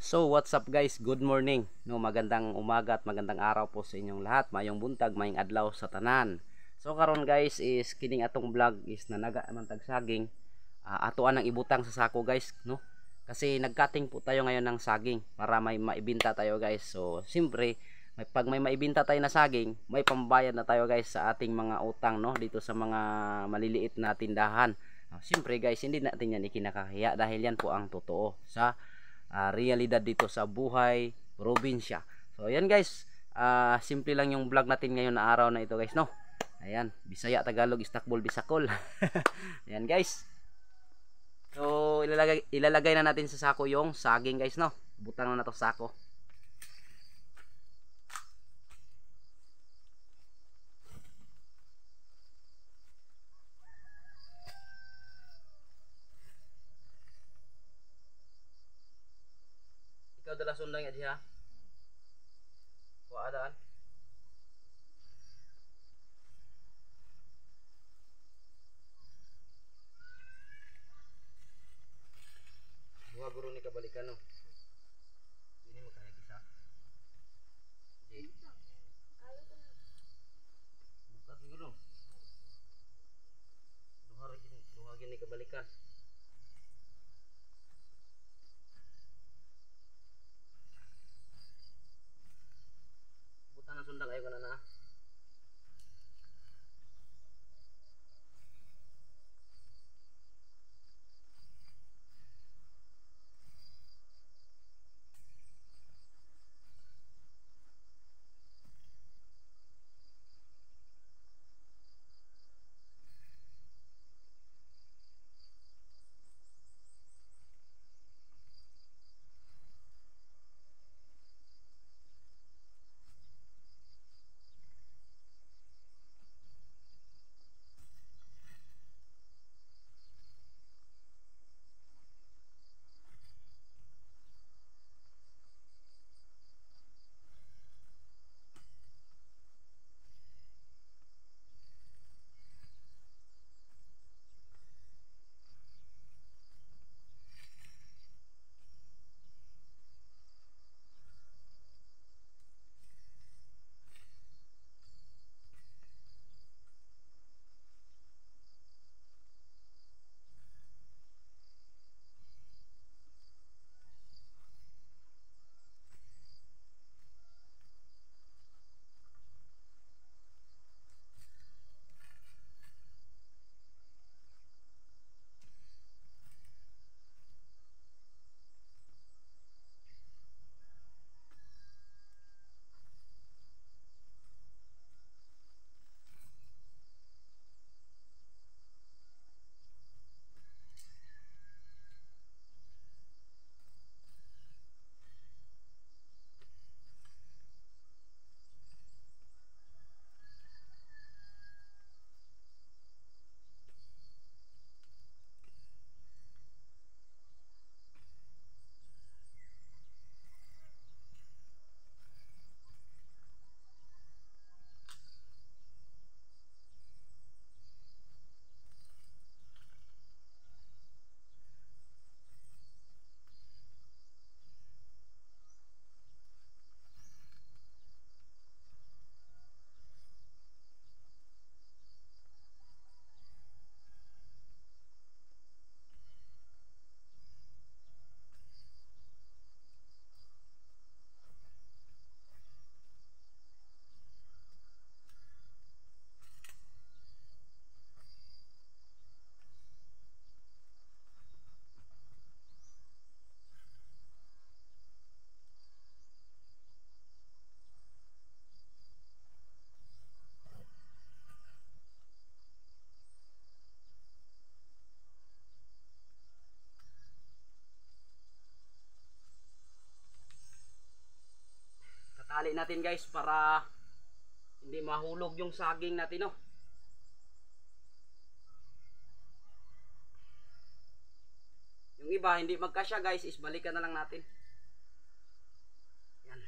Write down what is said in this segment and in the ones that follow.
So what's up guys, good morning. No, magandang umaga at magandang araw po sa inyong lahat. Mayong buntag, mayong adlaw sa tanan. So karon guys is kining atong vlog is nanaga man tag saging. Atoan ang ibutang sa sako guys, no? Kasi nagcutting po tayo ngayon ng saging para may maibenta tayo guys. So siyempre, pag may maibenta tayo na saging, may pambayad na tayo guys sa ating mga utang, no, dito sa mga maliliit na tindahan. Siyempre guys, hindi natin yan ikinakahiya dahil yan po ang totoo sa realidad dito sa buhay probinsya. So ayan guys, simple lang yung vlog natin ngayon na araw na ito guys, no. Ayan, Bisaya, Tagalog, Istakbol, Bisakol. Ayan guys. So ilalagay na natin sa sako yung saging guys, no. Butang na to sako. Ikaw dala sundang ya diha. Kuadaan. Buha guro ni kabalikan, no. Ini mo kaya kisa. Bukas guro. Duha gini kabalikan. Butang na sundang ayo kana na. Tatali natin guys para hindi mahulog yung saging natin, no. Yung iba hindi magkasya guys is balikan na lang natin. Yan.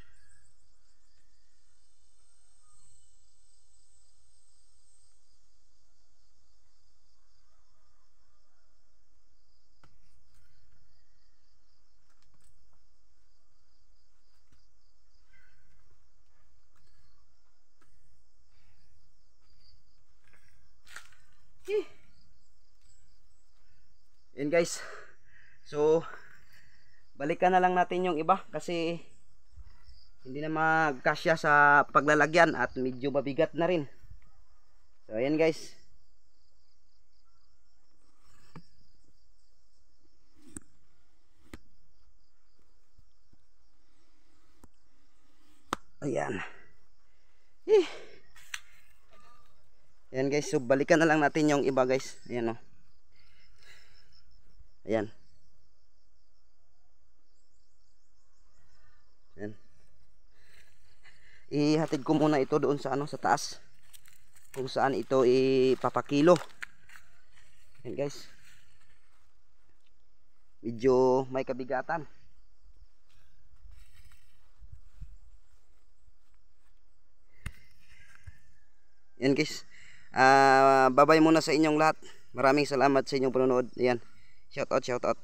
guys. So balikan na lang natin yung iba kasi hindi na magkasya sa paglalagyan at medyo mabigat na rin. So ayan guys. Ayan. Ayan guys, so balikan na lang natin yung iba guys. Ayan o. Ayan. Ayan. Ihatid ko muna ito doon sa sa taas. Kung saan ito ipapakilo. Ayan guys. Medyo may kabigatan. Ayan guys. Bye-bye muna sa inyong lahat. Maraming salamat sa inyong panonood. Ayan. Shout out, shout out.